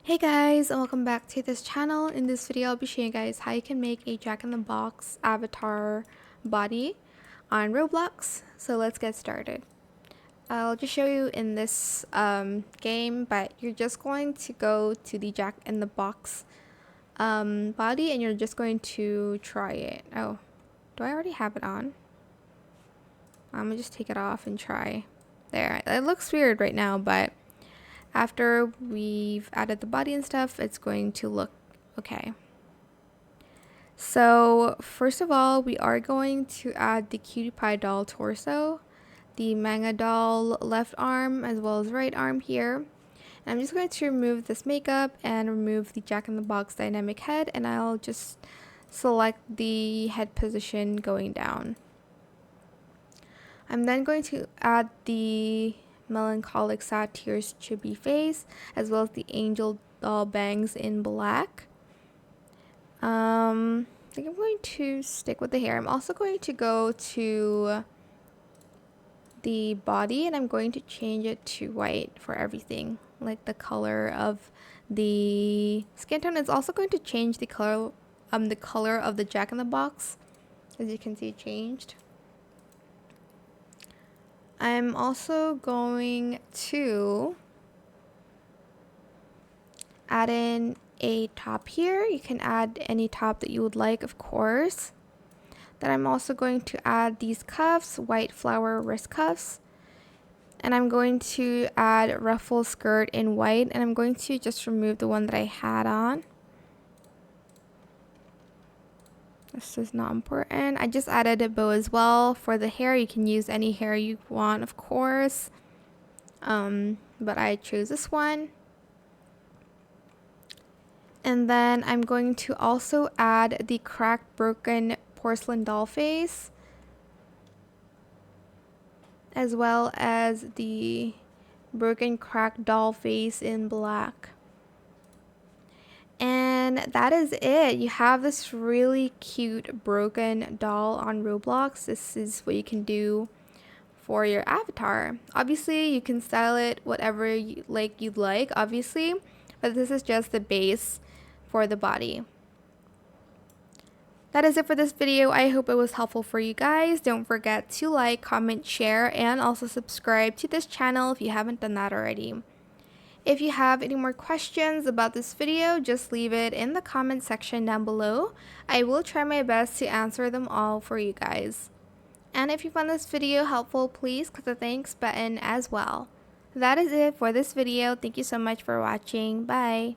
Hey guys, and welcome back to this channel. In this video, I'll be showing you guys how you can make a Jack-in-the-Box avatar body on Roblox. So let's get started. I'll just show you in this game, but you're just going to go to the Jack-in-the-Box body and you're just going to try it. Oh, do I already have it on? I'm gonna just take it off and try. There, it looks weird right now, but after we've added the body and stuff, it's going to look okay. So first of all, we are going to add the Cutie Pie doll torso, the manga doll left arm, as well as right arm here. And I'm just going to remove this makeup and remove the Jack-in-the-Box dynamic head, and I'll just select the head position going down. I'm then going to add the melancholic sad tears chibi face, as well as the angel doll bangs in black. I think I'm going to stick with the hair. I'm also going to go to the body and I'm going to change it to white for everything, like the color of the skin tone. It's also going to change the color of the Jack-in-the-Box, as you can see it changed. I'm also going to add in a top here. You can add any top that you would like, of course. Then I'm also going to add these cuffs, white flower wrist cuffs. And I'm going to add ruffle skirt in white, and I'm going to just remove the one that I had on. This is not important. I just added a bow as well. For the hair, you can use any hair you want, of course. But I chose this one. And then I'm going to also add the cracked broken porcelain doll face, as well as the broken cracked doll face in black. And that is it. You have this really cute broken doll on Roblox. This is what you can do for your avatar. Obviously, you can style it whatever you'd like, obviously, but this is just the base for the body. That is it for this video. I hope it was helpful for you guys. Don't forget to like, comment, share, and also subscribe to this channel if you haven't done that already. If you have any more questions about this video, just leave it in the comment section down below. I will try my best to answer them all for you guys. And if you found this video helpful, please click the thanks button as well. That is it for this video. Thank you so much for watching. Bye.